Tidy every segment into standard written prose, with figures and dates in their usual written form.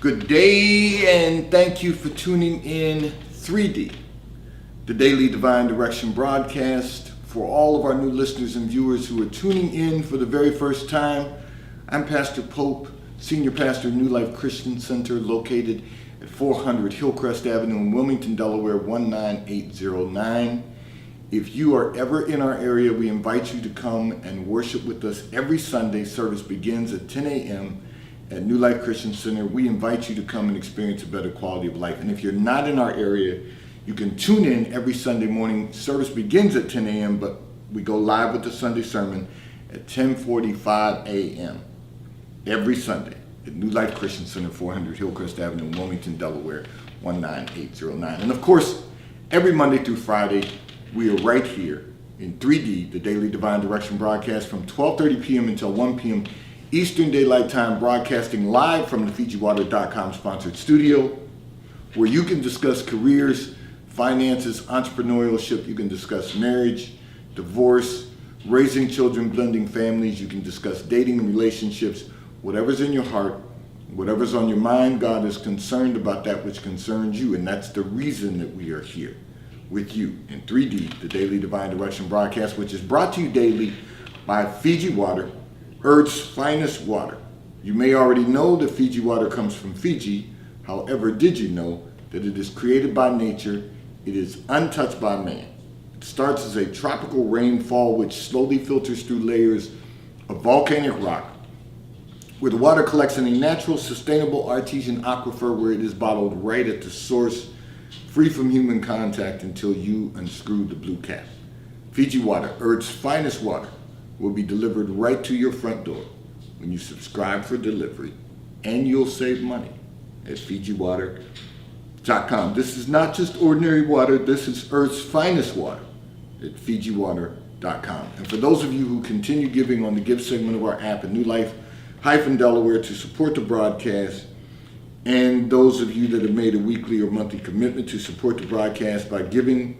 Good day, and thank you for tuning in 3D, the Daily Divine Direction broadcast. For all of our new listeners and viewers who are tuning in for the very first time, I'm Pastor Pope, Senior Pastor of New Life Christian Center, located at 400 Hillcrest Avenue in Wilmington, Delaware, 19809. If you are ever in our area, we invite you to come and worship with us every Sunday. Service begins at 10 a.m. at New Life Christian Center. We invite you to come and experience a better quality of life. And if you're not in our area, you can tune in every Sunday morning. Service begins at 10 a.m., but we go live with the Sunday sermon at 10:45 a.m. every Sunday at New Life Christian Center, 400 Hillcrest Avenue in Wilmington, Delaware, 19809. And of course, every Monday through Friday, we are right here in 3D, the Daily Divine Direction broadcast, from 12:30 p.m. until 1 p.m. Eastern Daylight Time, broadcasting live from the FijiWater.com sponsored studio, where you can discuss careers, finances, entrepreneurship. You can discuss marriage, divorce, raising children, blending families. You can discuss dating and relationships. Whatever's in your heart, whatever's on your mind, God is concerned about that which concerns you, and that's the reason that we are here with you in 3D, the Daily Divine Direction broadcast, which is brought to you daily by Fiji Water, Earth's finest water. You may already know that Fiji water comes from Fiji. However, did you know that it is created by nature? It is untouched by man. It starts as a tropical rainfall which slowly filters through layers of volcanic rock, where the water collects in a natural, sustainable artesian aquifer where it is bottled right at the source, free from human contact until you unscrew the blue cap. Fiji Water, Earth's finest water, will be delivered right to your front door when you subscribe for delivery, and you'll save money at FijiWater.com. This is not just ordinary water, this is Earth's finest water at FijiWater.com. And for those of you who continue giving on the Give segment of our app at New Life-Delaware to support the broadcast, and those of you that have made a weekly or monthly commitment to support the broadcast by giving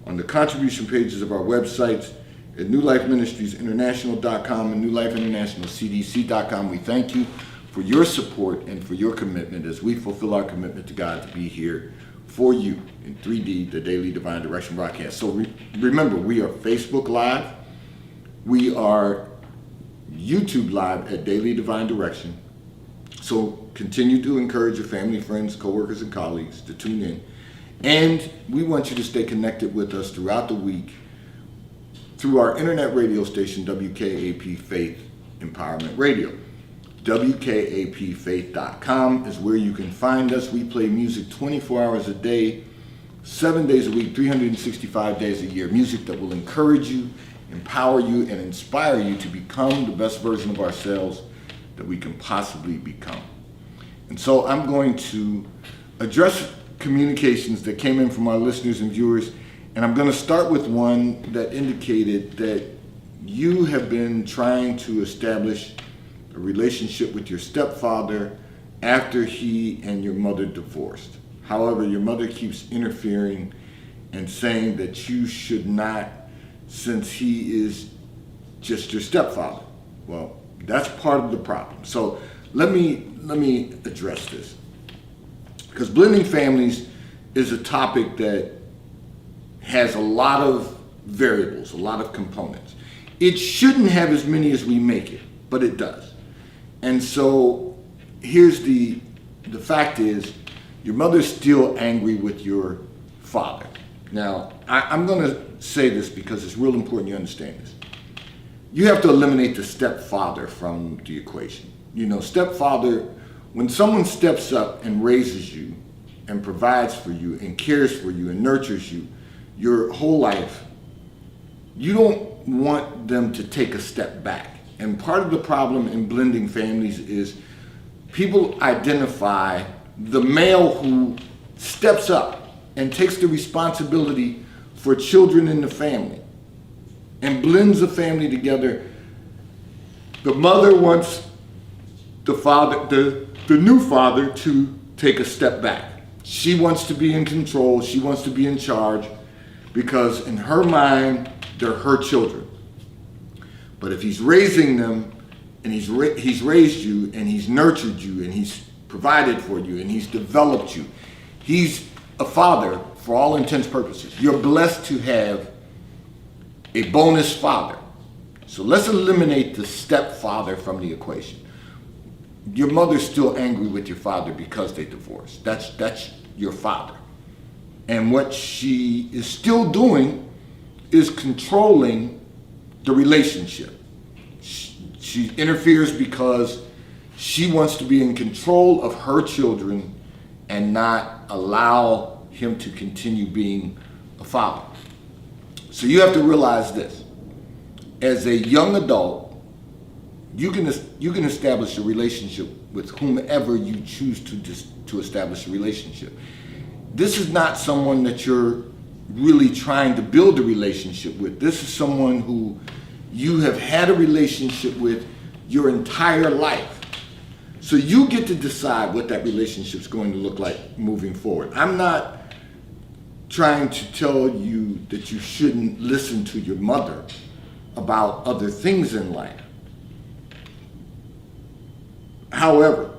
on the contribution pages of our websites at NewLifeMinistriesInternational.com and NewLifeInternationalCDC.com, we thank you for your support and for your commitment as we fulfill our commitment to God to be here for you in 3D, the Daily Divine Direction broadcast. So remember, we are Facebook Live, we are YouTube Live at Daily Divine Direction. So continue to encourage your family, friends, coworkers, and colleagues to tune in. And we want you to stay connected with us throughout the week through our internet radio station, WKAP Faith Empowerment Radio. WKAPfaith.com is where you can find us. We play music 24 hours a day, 7 days a week, 365 days a year. Music that will encourage you, empower you, and inspire you to become the best version of ourselves that we can possibly become. And so I'm going to address communications that came in from our listeners and viewers, and I'm going to start with one that indicated that you have been trying to establish a relationship with your stepfather after he and your mother divorced. However, your mother keeps interfering and saying that you should not, since he is just your stepfather. Well, that's part of the problem. So let me address this, because blending families is a topic that has a lot of variables, a lot of components. It shouldn't have as many as we make it, but it does. And so here's the fact is, your mother's still angry with your father. Now, I'm going to say this because it's real important you understand this. You have to eliminate the stepfather from the equation. You know, stepfather, when someone steps up and raises you and provides for you and cares for you and nurtures you your whole life, you don't want them to take a step back. And part of the problem in blending families is people identify the male who steps up and takes the responsibility for children in the family and blends the family together. The mother wants the father, the new father, to take a step back. She wants to be in control. She wants to be in charge, because in her mind, they're her children. But if he's raising them, and he's raised you, and he's nurtured you, and he's provided for you and he's developed you. He's a father for all intents and purposes. You're blessed to have a bonus father. So let's eliminate the stepfather from the equation. Your mother's still angry with your father because they divorced. That's your father. And what she is still doing is controlling the relationship. She interferes because she wants to be in control of her children and not allow him to continue being a father. So you have to realize this. As a young adult, you can establish a relationship with whomever you choose to establish a relationship. This is not someone that you're really trying to build a relationship with. This is someone who you have had a relationship with your entire life. So you get to decide what that relationship is going to look like moving forward. I'm not trying to tell you that you shouldn't listen to your mother about other things in life. However,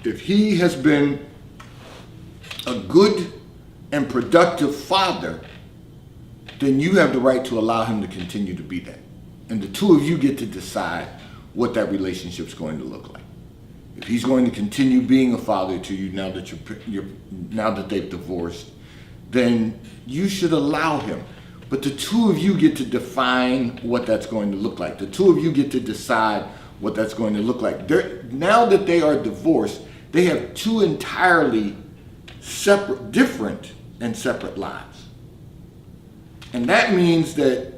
if he has been a good and productive father, then you have the right to allow him to continue to be that. And the two of you get to decide what that relationship is going to look like. If he's going to continue being a father to you now that they've divorced, then you should allow him. But the two of you get to define what that's going to look like. The two of you get to decide what that's going to look like. Now that they are divorced, they have two entirely different and separate lives. And that means that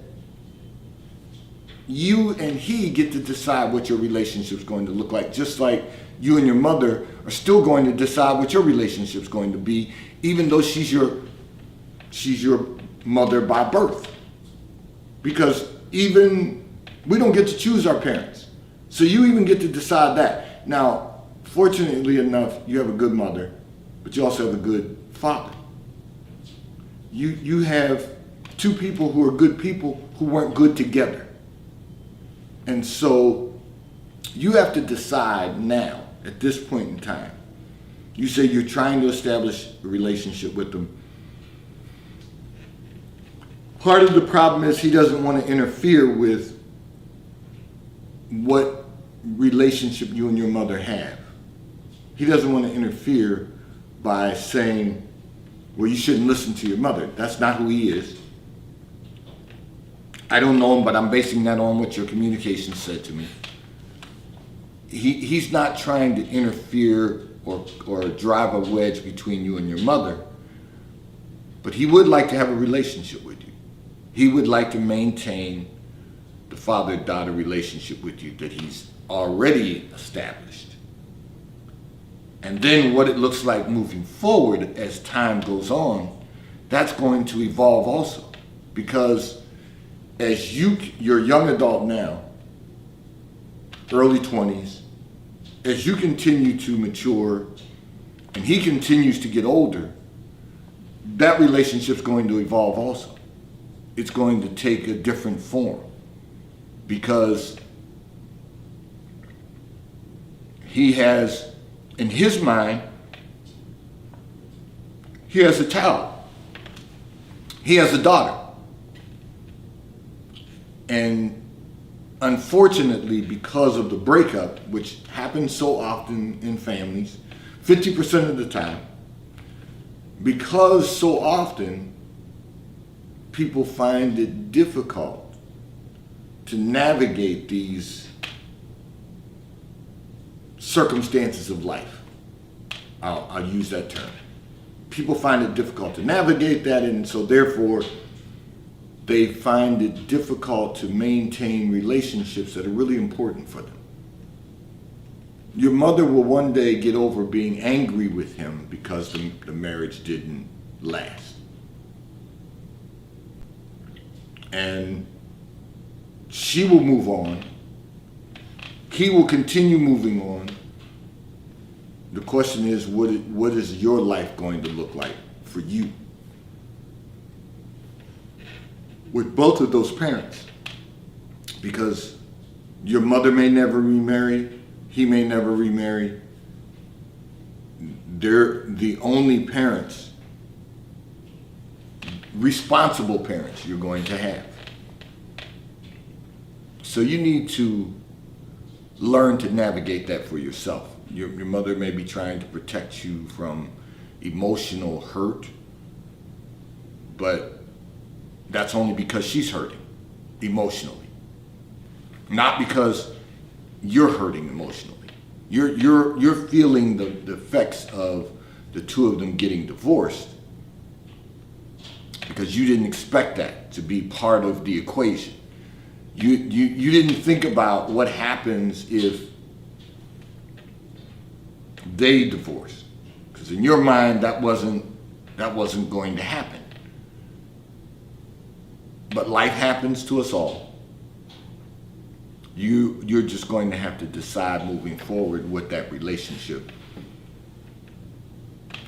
you and he get to decide what your relationship is going to look like, just like you and your mother are still going to decide what your relationship is going to be, even though she's your mother by birth. Because even we don't get to choose our parents. So you even get to decide that. Now, fortunately enough, you have a good mother, but you also have a good father. You have two people who are good people who weren't good together. And so you have to decide now, at this point in time. You say you're trying to establish a relationship with them. Part of the problem is he doesn't want to interfere with what relationship you and your mother have. He doesn't want to interfere by saying, well, you shouldn't listen to your mother. That's not who he is. I don't know him, but I'm basing that on what your communication said to me. He's not trying to interfere or drive a wedge between you and your mother, but he would like to have a relationship with you. He would like to maintain the father-daughter relationship with you that he's already established. And then what it looks like moving forward as time goes on, that's going to evolve also. Because as you're a young adult now, early 20s, as you continue to mature and he continues to get older, that relationship's going to evolve also. It's going to take a different form because he has, in his mind, he has a child. He has a daughter. And unfortunately, because of the breakup, which happens so often in families, 50% of the time, because so often people find it difficult to navigate these circumstances of life. I'll use that term. People find it difficult to navigate that, and so therefore they find it difficult to maintain relationships that are really important for them. Your mother will one day get over being angry with him because the marriage didn't last. And she will move on. He will continue moving on. The question is, what is your life going to look like for you? With both of those parents, because your mother may never remarry, he may never remarry, they're the only parents, responsible parents you're going to have. So you need to learn to navigate that for yourself. Your mother may be trying to protect you from emotional hurt, but that's only because she's hurting emotionally, not because you're hurting emotionally. You're feeling the effects of the two of them getting divorced because you didn't expect that to be part of the equation. You didn't think about what happens if they divorce, because in your mind that wasn't going to happen. But life happens to us all. You're just going to have to decide moving forward what that relationship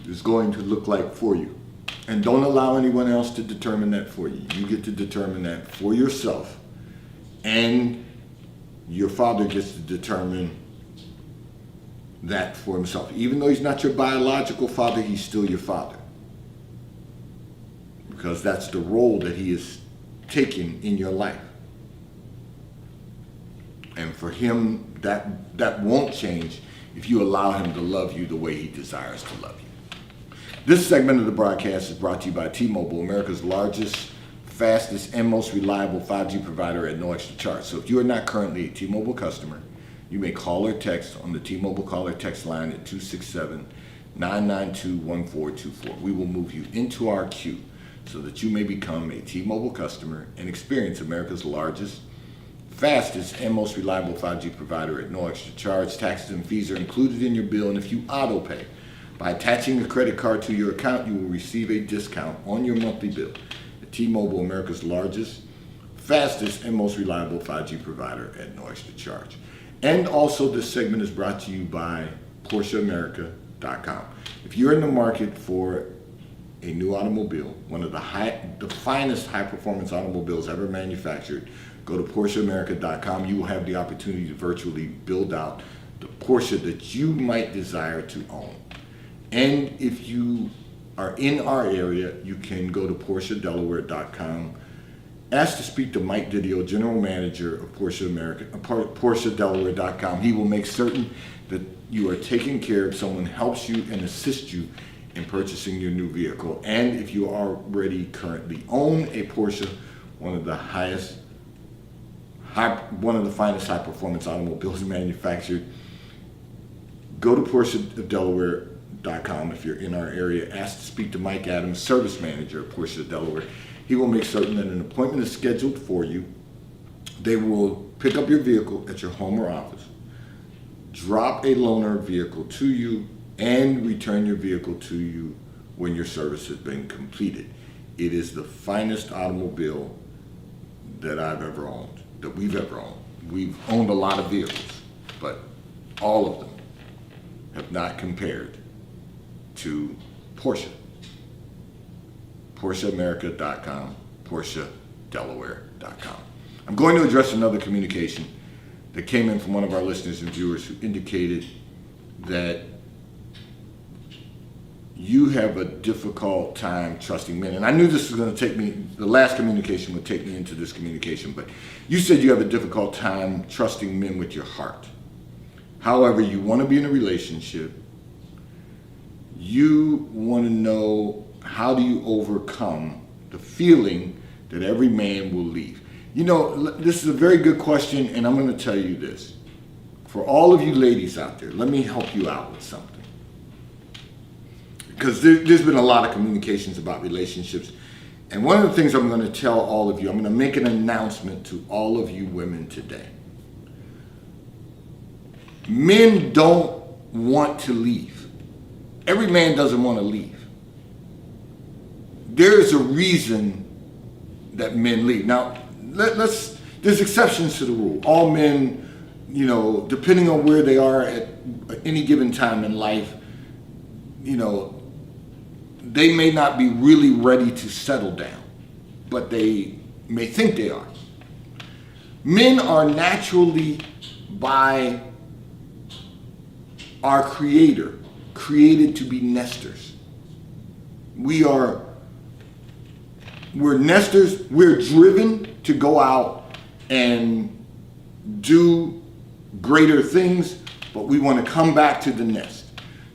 is going to look like for you. And don't allow anyone else to determine that for you. You get to determine that for yourself. And your father gets to determine that for himself. Even though he's not your biological father, he's still your father. Because that's the role that he is taking in your life. And for him, that won't change if you allow him to love you the way he desires to love you. This segment of the broadcast is brought to you by T-Mobile, America's largest, fastest, and most reliable 5G provider at no extra charge. So if you are not currently a T-Mobile customer, you may call or text on the T-Mobile call or text line at 267-992-1424. We will move you into our queue so that you may become a T-Mobile customer and experience America's largest, fastest, and most reliable 5G provider at no extra charge. Taxes and fees are included in your bill, and if you auto pay by attaching a credit card to your account, you will receive a discount on your monthly bill. T-Mobile, America's largest, fastest, and most reliable 5G provider at no extra charge. And also, this segment is brought to you by PorscheAmerica.com. If you're in the market for a new automobile, one of the finest high-performance automobiles ever manufactured, go to PorscheAmerica.com. You will have the opportunity to virtually build out the Porsche that you might desire to own. And if you are in our area, you can go to PorscheDelaware.com. Ask to speak to Mike Didio, General Manager of PorscheDelaware.com. He will make certain that you are taken care of. Someone helps you and assists you in purchasing your new vehicle. And if you already currently own a Porsche, one of the finest high-performance automobiles manufactured, go to PorscheDelaware.com. If you're in our area, ask to speak to Mike Adams, Service Manager at Porsche Delaware. He will make certain that an appointment is scheduled for you. They will pick up your vehicle at your home or office, drop a loaner vehicle to you, and return your vehicle to you when your service has been completed. It is the finest automobile that I've ever owned, that we've ever owned. We've owned a lot of vehicles, but all of them have not compared to Porsche. PorscheAmerica.com, PorscheDelaware.com. I'm going to address another communication that came in from one of our listeners and viewers who indicated that you have a difficult time trusting men. And I knew this was going to take me, the last communication would take me into this communication, but you said you have a difficult time trusting men with your heart. However, you want to be in a relationship. You want to know, how do you overcome the feeling that every man will leave? You know, this is a very good question, and I'm going to tell you this. For all of you ladies out there, let me help you out with something. Because there's been a lot of communications about relationships. And one of the things I'm going to tell all of you, I'm going to make an announcement to all of you women today. Men don't want to leave. Every man doesn't want to leave. There is a reason that men leave. Now, there's exceptions to the rule. All men, you know, depending on where they are at any given time in life, you know, they may not be really ready to settle down, but they may think they are. Men are naturally, by our Creator, created to be nesters. We're nesters. We're driven to go out and do greater things, but we want to come back to the nest.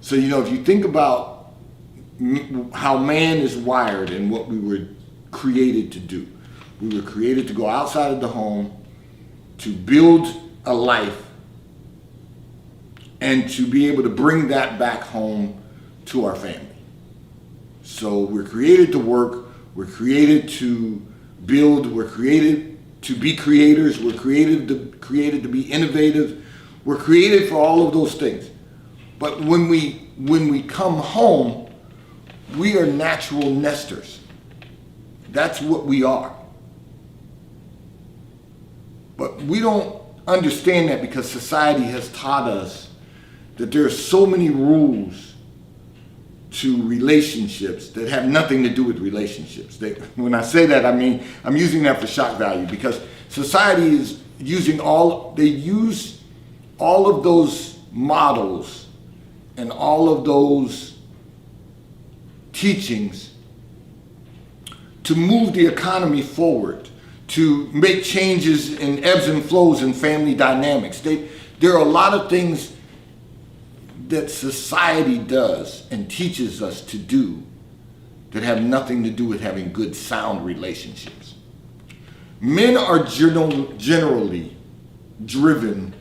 So, if you think about how man is wired and what we were created to do, we were created to go outside of the home, to build a life, and to be able to bring that back home to our family. So we're created to work, we're created to build, we're created to be creators, we're created to be innovative, we're created for all of those things. But when we come home, we are natural nesters. That's what we are. But we don't understand that because society has taught us that there are so many rules to relationships that have nothing to do with relationships. When I say that, I mean, I'm using that for shock value because society is using they use all of those models and all of those teachings to move the economy forward, to make changes in ebbs and flows in family dynamics. There are a lot of things that society does and teaches us to do that have nothing to do with having good, sound relationships. Men are generally driven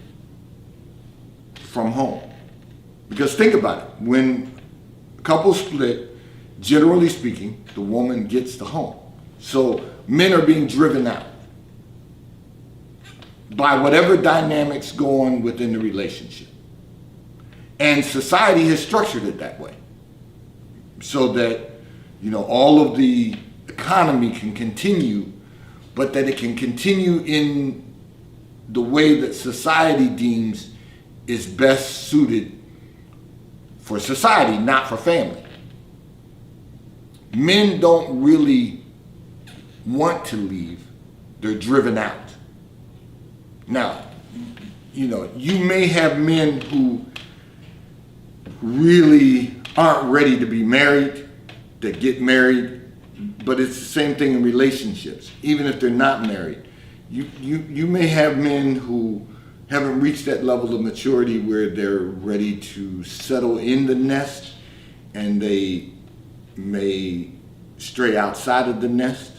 from home. Because think about it, when couples split, generally speaking, the woman gets the home. So men are being driven out by whatever dynamics go on within the relationship. And society has structured it that way so that, all of the economy can continue, but that it can continue in the way that society deems is best suited for society, not for family. Men don't really want to leave. They're driven out. Now, you may have men who really aren't ready to be married, that get married, but it's the same thing in relationships. Even if they're not married, you may have men who haven't reached that level of maturity where they're ready to settle in the nest, and they may stray outside of the nest,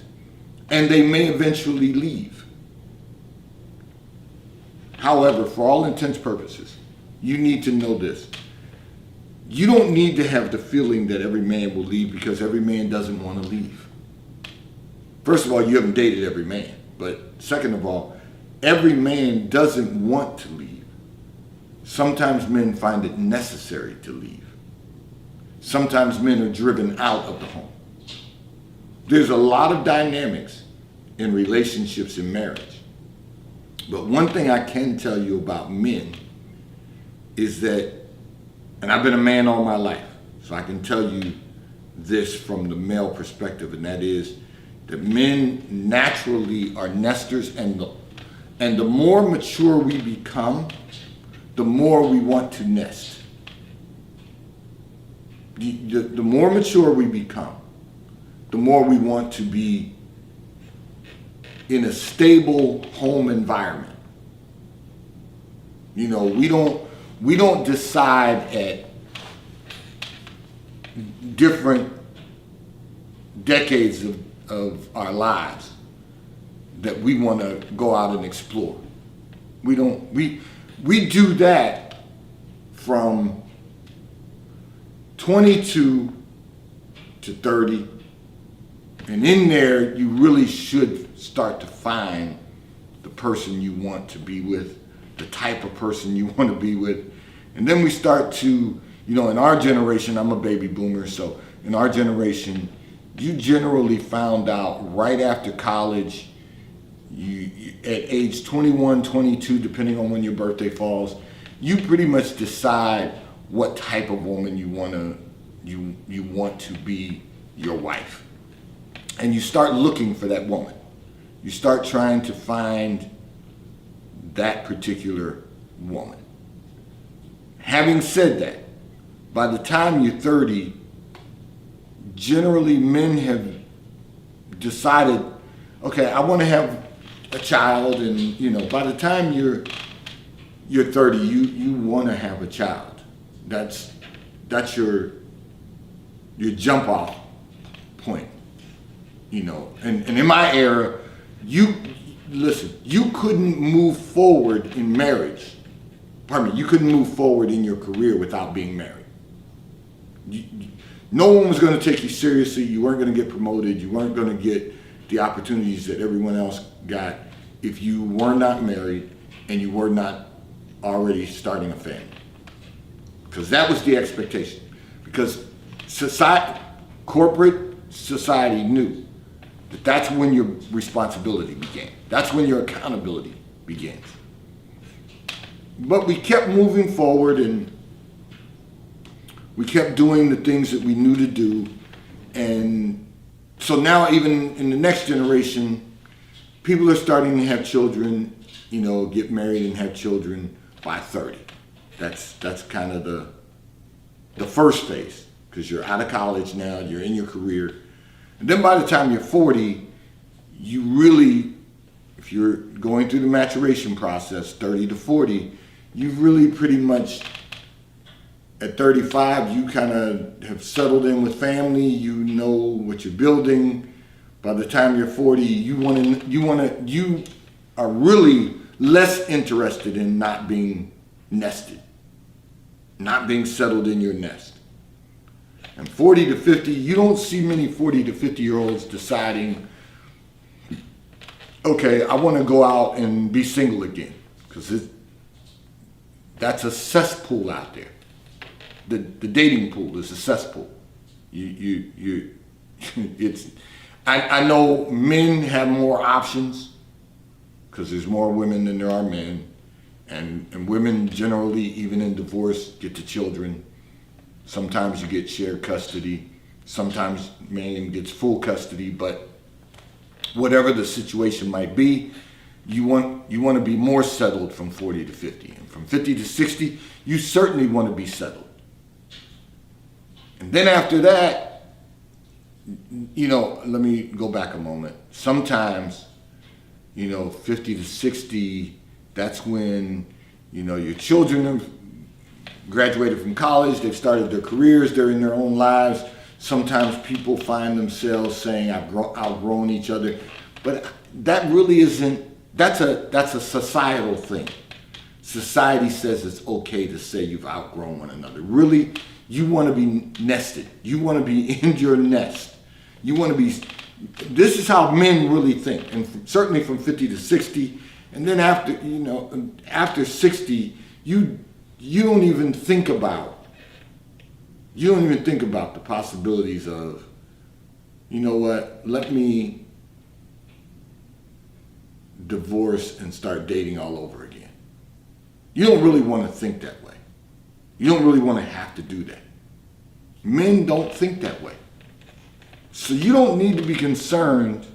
and they may eventually leave. However, for all intents and purposes, you need to know this. You don't need to have the feeling that every man will leave because every man doesn't want to leave. First of all, you haven't dated every man. But second of all, every man doesn't want to leave. Sometimes men find it necessary to leave. Sometimes men are driven out of the home. There's a lot of dynamics in relationships and marriage. But one thing I can tell you about men is that, and I've been a man all my life, so I can tell you this from the male perspective, and that is that men naturally are nesters, and the more mature we become, the more we want to nest. The more mature we become, the more we want to be in a stable home environment. We don't decide at different decades of our lives that we want to go out and explore. We do that from 22 to 30, and in there you really should start to find the person you want to be with, the type of person you want to be with. And then we start to, in our generation, I'm a baby boomer, so in our generation, you generally found out right after college, at age 21, 22, depending on when your birthday falls, you pretty much decide what type of woman you want to be your wife. And you start looking for that woman. You start trying to find that particular woman. Having said that, by the time you're 30, generally men have decided, okay, I want to have a child, and by the time you're 30, you want to have a child. That's your jump off point. And in my era, you couldn't move forward in marriage. You couldn't move forward in your career without being married. No one was going to take you seriously. You weren't going to get promoted. You weren't going to get the opportunities that everyone else got if you were not married and you were not already starting a family. Because that was the expectation. Because corporate society knew that that's when your responsibility began. That's when your accountability begins. But we kept moving forward, and we kept doing the things that we knew to do. And so now, even in the next generation, people are starting to have children, get married and have children by 30. That's kind of the first phase, because you're out of college now, you're in your career. And then by the time you're 40, you really, if you're going through the maturation process, 30 to 40, you've really pretty much, at 35, you kind of have settled in with family, you know what you're building. By the time you're 40, you are really less interested in not being nested, not being settled in your nest. And 40 to 50, you don't see many 40 to 50-year-olds deciding, okay, I want to go out and be single again, because that's a cesspool out there. The dating pool is a cesspool. I know men have more options because there's more women than there are men, and women generally, even in divorce, get the children. Sometimes you get shared custody. Sometimes man gets full custody. But whatever the situation might be, you want to be more settled from 40 to 50, and from 50 to 60, you certainly want to be settled. And then after that, let me go back a moment. Sometimes, 50 to 60, that's when, your children have graduated from college, they've started their careers, they're in their own lives. Sometimes people find themselves saying, I've outgrown each other. But that really isn't, that's a societal thing. Society says it's okay to say you've outgrown one another. Really, you want to be nested. You want to be in your nest. You want to be, this is how men really think. And certainly from 50 to 60. And then after 60, you don't even think about the possibilities of, let me divorce and start dating all over again. You don't really want to think that way. You don't really want to have to do that. Men don't think that way. So you don't need to be concerned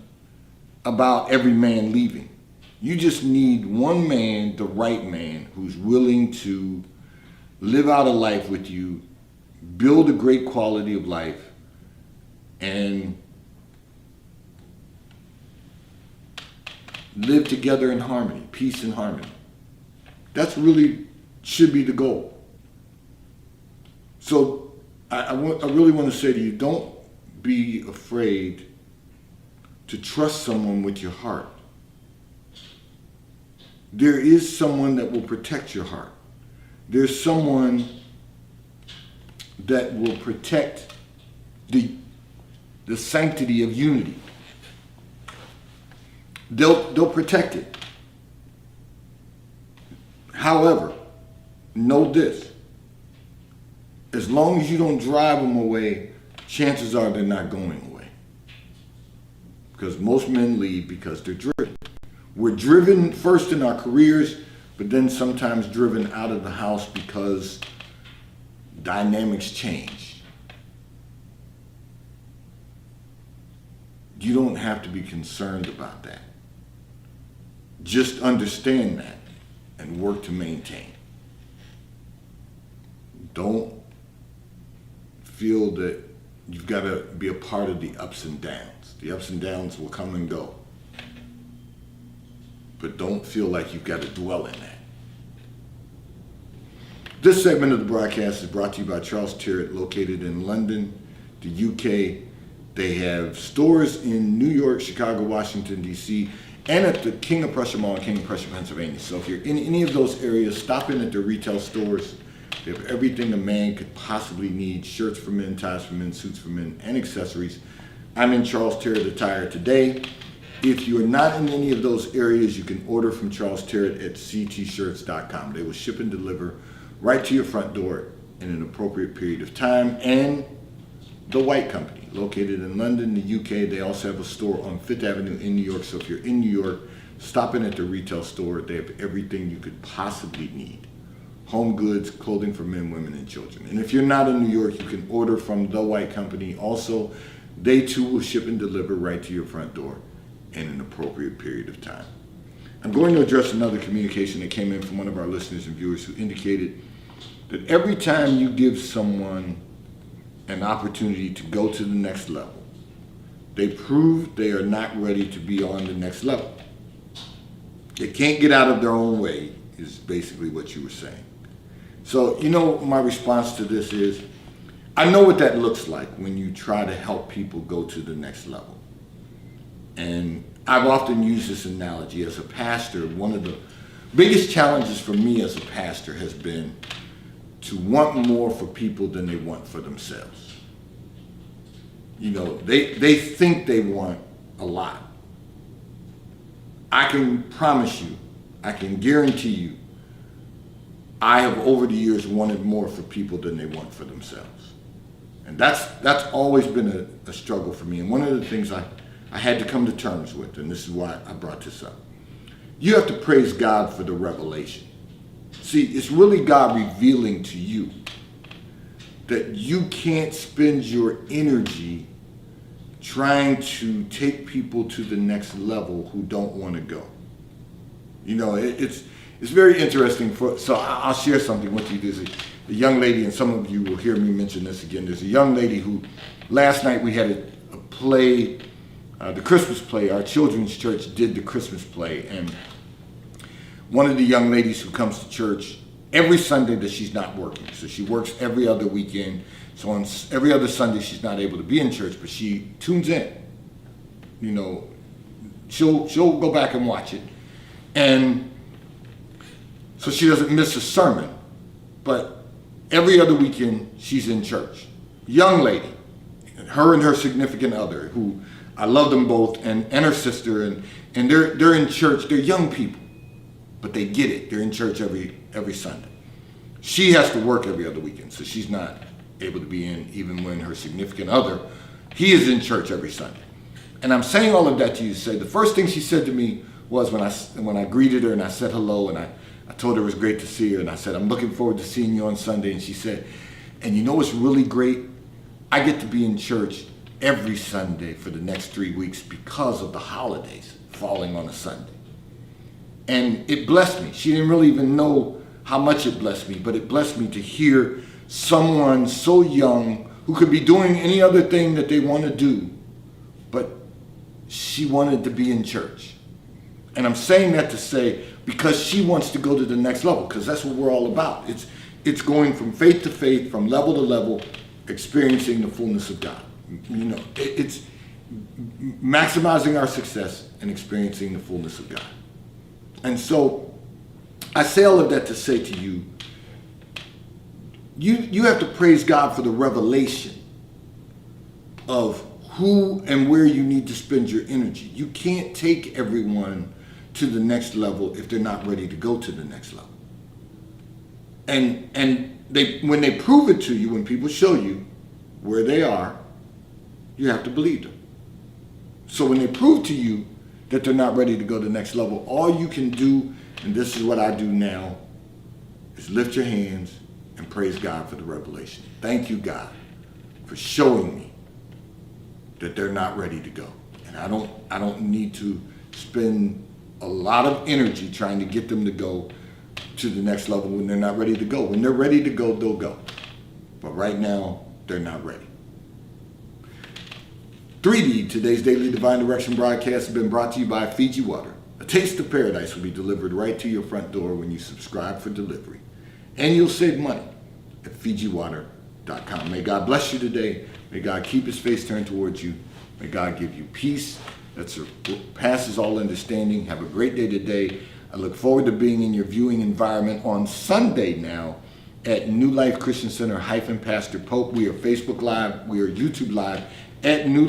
about every man leaving. You just need one man, the right man, who's willing to live out a life with you, build a great quality of life, and live together in harmony, peace and harmony. That's really should be the goal. So I really want to say to you, don't be afraid to trust someone with your heart. There is someone that will protect your heart. There's someone that will protect the sanctity of unity. They'll protect it. However, know this. As long as you don't drive them away, chances are they're not going away. Because most men leave because they're driven. We're driven first in our careers, but then sometimes driven out of the house because dynamics change. You don't have to be concerned about that. Just understand that and work to maintain. Don't feel that you've got to be a part of the ups and downs. The ups and downs will come and go. But don't feel like you've got to dwell in that. This segment of the broadcast is brought to you by Charles Tyrwhitt, located in London, the UK. They have stores in New York, Chicago, Washington, D.C., and at the King of Prussia Mall in King of Prussia, Pennsylvania. So if you're in any of those areas, stop in at their retail stores. They have everything a man could possibly need: shirts for men, ties for men, suits for men, and accessories. I'm in Charles Tyrwhitt Attire today. If you are not in any of those areas, you can order from Charles Tyrwhitt at ctshirts.com. They will ship and deliver right to your front door in an appropriate period of time. And The White Company, located in London, the UK. They also have a store on Fifth Avenue in New York. So if you're in New York, stop in at the retail store. They have everything you could possibly need: home goods, clothing for men, women, and children. And if you're not in New York, you can order from The White Company. Also, they too will ship and deliver right to your front door in an appropriate period of time. I'm going to address another communication that came in from one of our listeners and viewers, who indicated that every time you give someone an opportunity to go to the next level, they prove they are not ready to be on the next level. They can't get out of their own way, is basically what you were saying. So, my response to this is, I know what that looks like when you try to help people go to the next level. And I've often used this analogy. As a pastor, one of the biggest challenges for me as a pastor has been to want more for people than they want for themselves. They think they want a lot. I can promise you, I can guarantee you, I have over the years wanted more for people than they want for themselves. And that's always been a struggle for me. And one of the things I had to come to terms with, and this is why I brought this up. You have to praise God for the revelation. See, it's really God revealing to you that you can't spend your energy trying to take people to the next level who don't want to go. It's very interesting. So I'll share something with you. There's a young lady, and some of you will hear me mention this again. There's a young lady who, last night we had a play, the Christmas play. Our children's church did the Christmas play, and one of the young ladies who comes to church every Sunday that she's not working, so she works every other weekend, so on every other Sunday she's not able to be in church, but she tunes in. She'll go back and watch it, and so she doesn't miss a sermon. But every other weekend she's in church. Young lady, her and her significant other, who I love them both, and her sister, and they're in church. They're young people, but they get it. They're in church every Sunday. She has to work every other weekend, so she's not able to be in, even when her significant other, he is in church every Sunday. And I'm saying all of that to you to say, the first thing she said to me was when I greeted her and I said hello, and I told her it was great to see her, and I said, I'm looking forward to seeing you on Sunday. And she said, and you know what's really great? I get to be in church every Sunday for the next 3 weeks because of the holidays falling on a Sunday. And it blessed me. She didn't really even know how much it blessed me, but it blessed me to hear someone so young who could be doing any other thing that they want to do, but she wanted to be in church. And I'm saying that to say, because she wants to go to the next level, because that's what we're all about. It's going from faith to faith, from level to level, experiencing the fullness of God. It's maximizing our success and experiencing the fullness of God. And so I say all of that to say to you, you have to praise God for the revelation of who and where you need to spend your energy. You can't take everyone to the next level if they're not ready to go to the next level. And when they prove it to you, when people show you where they are, you have to believe them. So when they prove to you that they're not ready to go to the next level, all you can do, and this is what I do now, is lift your hands and praise God for the revelation. Thank you, God, for showing me that they're not ready to go. And I don't need to spend a lot of energy trying to get them to go to the next level when they're not ready to go. When they're ready to go, they'll go. But right now, they're not ready. 3D, today's Daily Divine Direction broadcast has been brought to you by Fiji Water. A taste of paradise will be delivered right to your front door when you subscribe for delivery. And you'll save money at FijiWater.com. May God bless you today. May God keep his face turned towards you. May God give you peace that surpasses all understanding. Have a great day today. I look forward to being in your viewing environment on Sunday now at New Life Christian Center -Pastor Pope. We are Facebook Live. We are YouTube Live at New Life.